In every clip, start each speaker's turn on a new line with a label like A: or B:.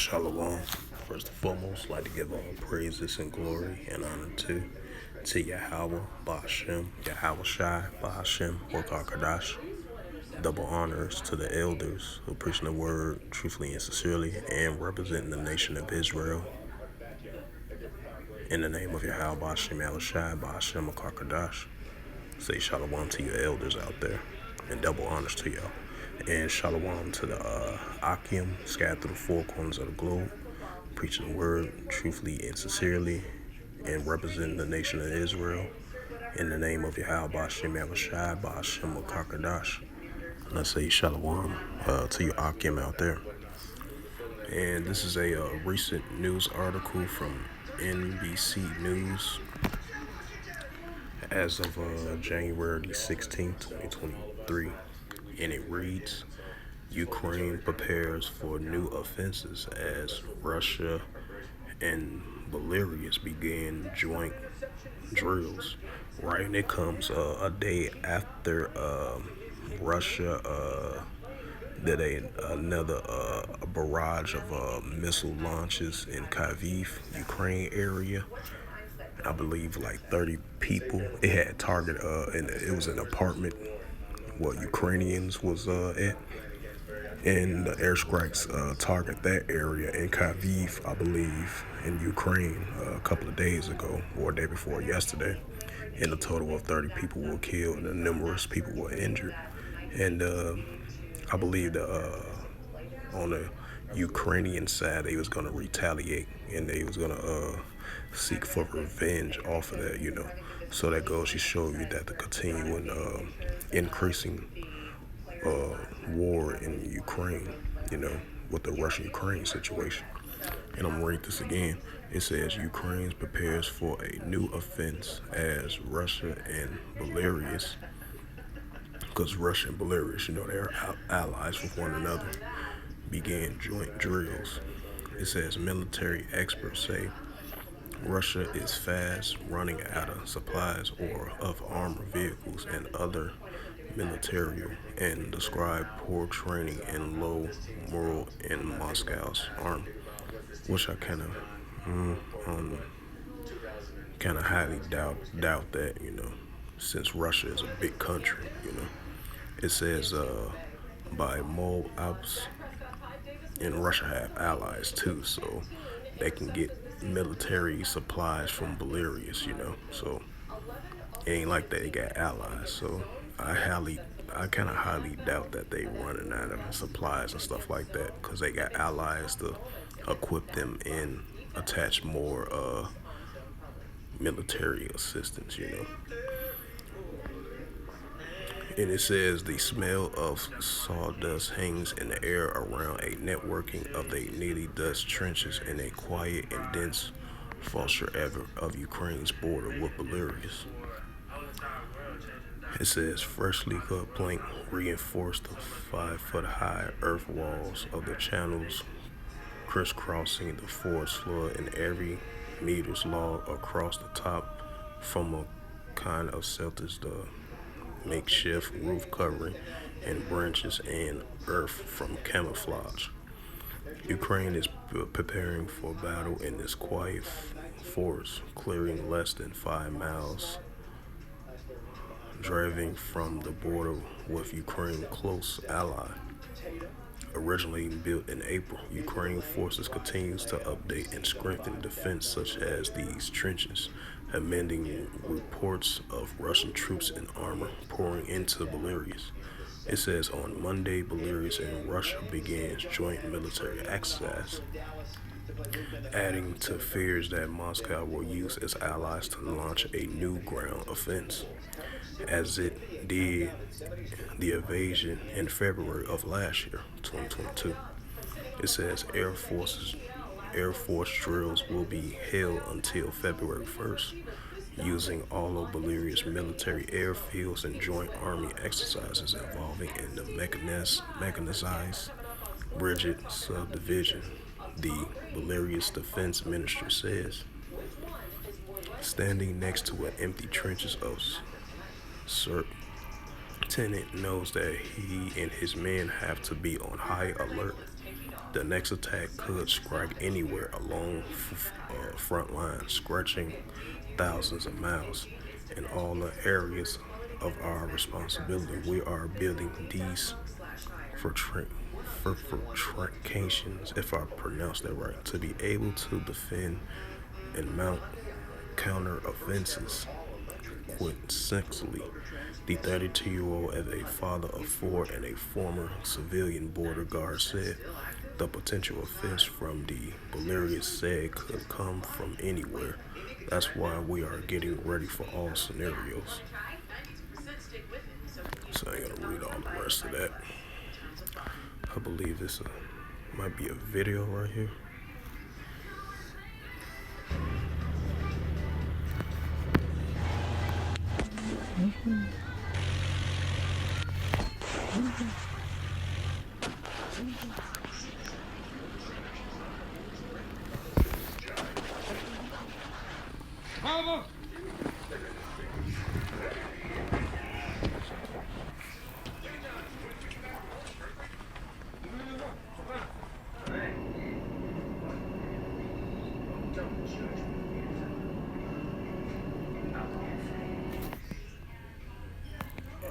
A: Shalom. First and foremost, I'd like to give all praises and glory and honor to Yahweh, Ba'ashem, Yahweh Shai, Ba'ashem, Wakar Double honors to the elders who preach the word truthfully and sincerely and representing the nation of Israel. In the name of Yahweh, Ba'ashem, Yahweh Shai, Ba'ashem, Wakar say shalom to your elders out there, and double honors to y'all. And shalom to the Akim scattered through the four corners of the globe, preaching the word truthfully and sincerely, and representing the nation of Israel. In the name of Yahweh, Ba'ashem, Yahweh Shai, Ba'ashem, Wakar and I say shalom to your Akim out there. And this is a recent news article from NBC News as of January 16th, 2023, and it reads, Ukraine prepares for new offenses as Russia and Belarus begin joint drills. Right, and it comes a day after Russia did another barrage of missile launches in Kyiv, Ukraine area. I believe like 30 people. It had target, and it was an apartment where Ukrainians was at, and the airstrikes target that area in Kyiv, I believe, in Ukraine a couple of days ago, or a day before yesterday. And a total of 30 people were killed and numerous people were injured. And I believe that on the Ukrainian side, they was going to retaliate and they was going to seek for revenge off of that, So that goes to show you that the continuing increasing war in Ukraine, with the Russia-Ukraine situation. And I'm going to read this again. It says Ukraine prepares for a new offense as Russia and Belarus, because Russia and Belarus, they're allies with one another, began joint drills. It says military experts say Russia is fast running out of supplies or of armored vehicles and other military, and describe poor training and low morale in Moscow's army, which I kind of highly doubt that, since Russia is a big country, It says by Mo Alps, and Russia have allies too, so they can get military supplies from Belarus, So it ain't like that, they got allies. So I kind of highly doubt that they running out of supplies and stuff like that, because they got allies to equip them and attach more military assistance, And it says the smell of sawdust hangs in the air around a networking of the nearly dust trenches in a quiet and dense foster ever of Ukraine's border with Belarus. It says freshly cut plank reinforced the 5-foot-high earth walls of the channels crisscrossing the forest floor in every meter's log across the top from a kind of shelters the makeshift roof covering and branches and earth from camouflage. Ukraine is preparing for battle in this quiet forest, clearing less than 5 miles, driving from the border with Ukraine's close ally. Originally built in April, Ukraine forces continues to update and strengthen defense such as these trenches, amending reports of Russian troops and armor pouring into Belarus. It says on Monday, Belarus and Russia began joint military exercise, adding to fears that Moscow will use its allies to launch a new ground offense, as it did the invasion in February of last year, 2022. It says Air Force drills will be held until February 1st, using all of Belarus military airfields and joint army exercises involving in the mechanized Bridget subdivision, the Belarus defense minister says. Standing next to an empty trenches of Lieutenant knows that he and his men have to be on high alert The next attack could strike anywhere along front lines, stretching thousands of miles in all the areas of our responsibility. We are building these for fortifications, if I pronounce that right, to be able to defend and mount counter offenses. Quintessentially, the 32-year-old, as a father of four and a former civilian border guard, said the potential offense from the Belarus said could come from anywhere. That's why we are getting ready for all scenarios. So I ain't gonna read all the rest of that. I believe this might be a video right here.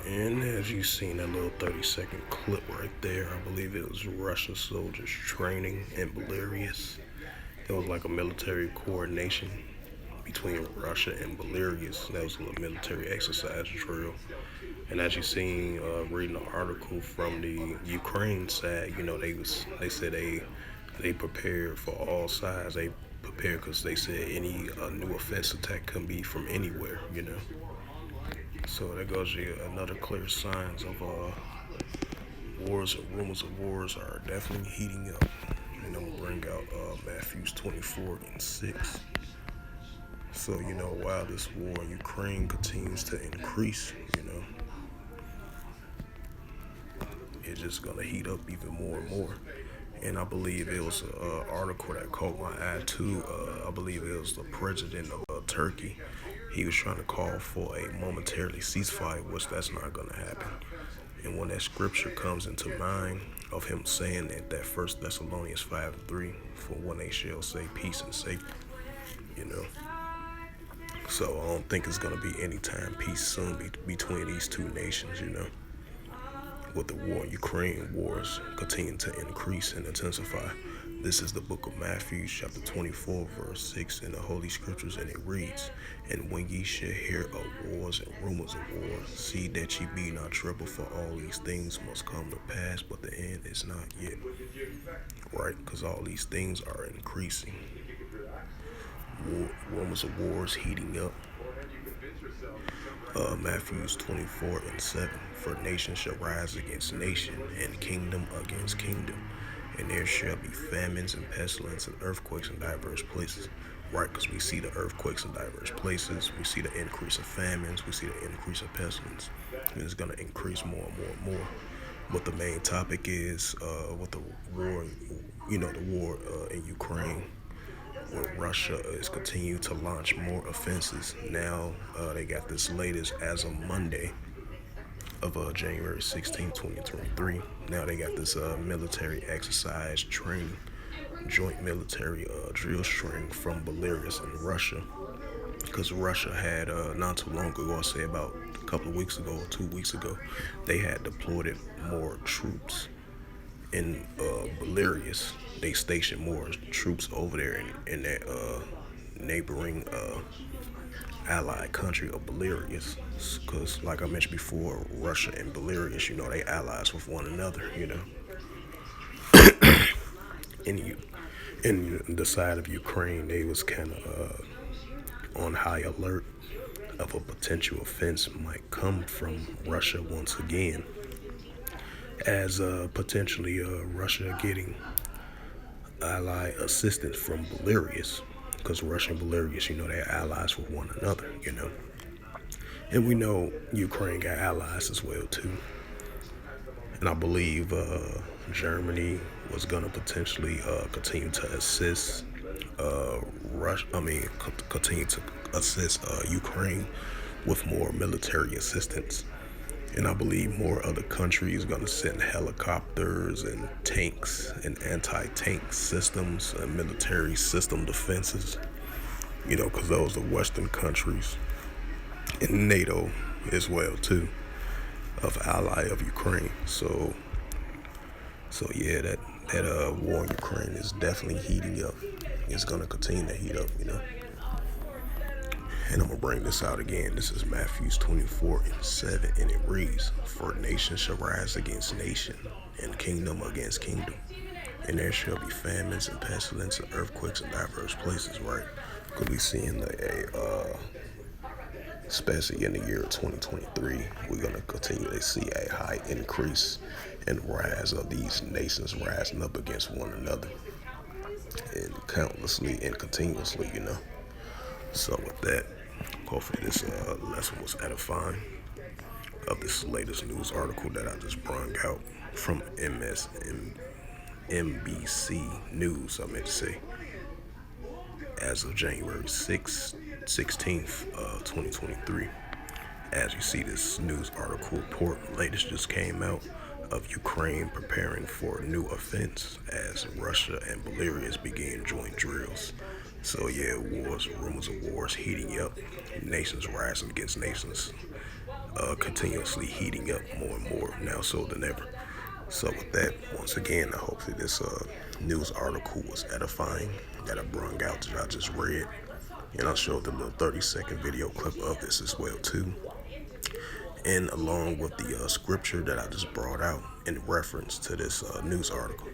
A: And as you seen that little 30-second clip right there, I believe it was Russian soldiers training in Belarus. It was like a military coordination between Russia and Belarus. That was a little military exercise drill. And as you seen, reading the article from the Ukraine side, they said they prepared for all sides. They prepared because they said any new offense attack can be from anywhere. So that goes you another clear signs of wars and rumors of wars are definitely heating up. And I'm gonna bring out Matthews 24:6. So while this war in Ukraine continues to increase, it's just gonna heat up even more and more. And I believe it was an article that caught my eye too. I believe it was the president of Turkey. He was trying to call for a momentarily ceasefire, which that's not going to happen. And when that scripture comes into mind of him saying that 1 Thessalonians 5:3, for when they shall say peace and safety. So I don't think it's going to be any time peace soon between these two nations. With the war in Ukraine, wars continue to increase and intensify. This is the book of Matthew, chapter 24, verse 6 in the Holy Scriptures, and it reads, "And when ye shall hear of wars and rumors of wars, see that ye be not troubled, for all these things must come to pass, but the end is not yet." Right? Because all these things are increasing. Rumors of wars heating up. Matthews 24:7, "For nation shall rise against nation, and kingdom against kingdom. And there shall be famines and pestilence and earthquakes in diverse places." Right, because we see the earthquakes in diverse places. We see the increase of famines. We see the increase of pestilence. And it's going to increase more and more and more. But the main topic is with the war, the war in Ukraine, where Russia is continuing to launch more offenses. Now they got this latest as of Monday of January 16, 2023. Now they got this military exercise training, joint military drill string from Belarus and Russia. Because Russia had not too long ago, I say about a couple of weeks ago or 2 weeks ago, they had deployed more troops in Belarus. They stationed more troops over there in that neighboring allied country of Belarus. Because, like I mentioned before, Russia and Belarus, they allies with one another. In the side of Ukraine, they was kind of on high alert of a potential offense might come from Russia once again, as potentially Russia getting ally assistance from Belarus, because Russia and Belarus, they're allies with one another. And we know Ukraine got allies as well too. And I believe Germany was gonna potentially continue to assist continue to assist Ukraine with more military assistance. And I believe more other countries going to send helicopters and tanks and anti-tank systems and military system defenses, because those are Western countries and NATO as well too, of ally of Ukraine. So yeah, that war in Ukraine is definitely heating up. It's gonna continue to heat up. And I'm gonna bring this out again. This is Matthew 24:7, and it reads, "For nation shall rise against nation, and kingdom against kingdom, and there shall be famines and pestilence and earthquakes in diverse places." Right? Because we seeing especially in the year 2023, we're gonna continue to see a high increase and rise of these nations rising up against one another, and countlessly and continuously. So with that, hopefully this lesson was edifying of this latest news article that I just brought out from MBC News, I meant to say, as of January 16th, 2023. As you see, this news article report latest just came out of Ukraine preparing for a new offense as Russia and Belarus begin joint drills. So yeah, rumors of wars heating up, nations rising against nations, continuously heating up more and more, now so than ever. So with that, once again, I hope that this news article was edifying that I brought out that I just read. And I'll show the little 30-second video clip of this as well too. And along with the scripture that I just brought out in reference to this news article.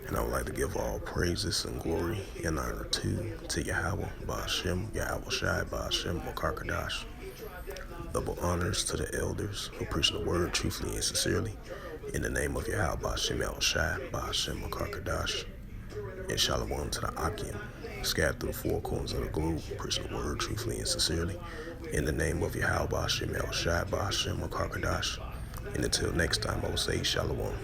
A: And I would like to give all praises and glory and honor to Yahweh, Ba'ashem, Yahweh Shai, Ba'ashem, Makarkadash. Double honors to the elders who preach the word truthfully and sincerely. In the name of Yahweh, Ba'ashem, Yahweh Shai, Ba'ashem, Makarkadash. And shalom to the Akim, scattered through the four corners of the globe, preaching the word truthfully and sincerely. In the name of Yahweh, Ba'ashem, Yahweh Shai, Ba'ashem, Makarkadash. And until next time, I will say shalom.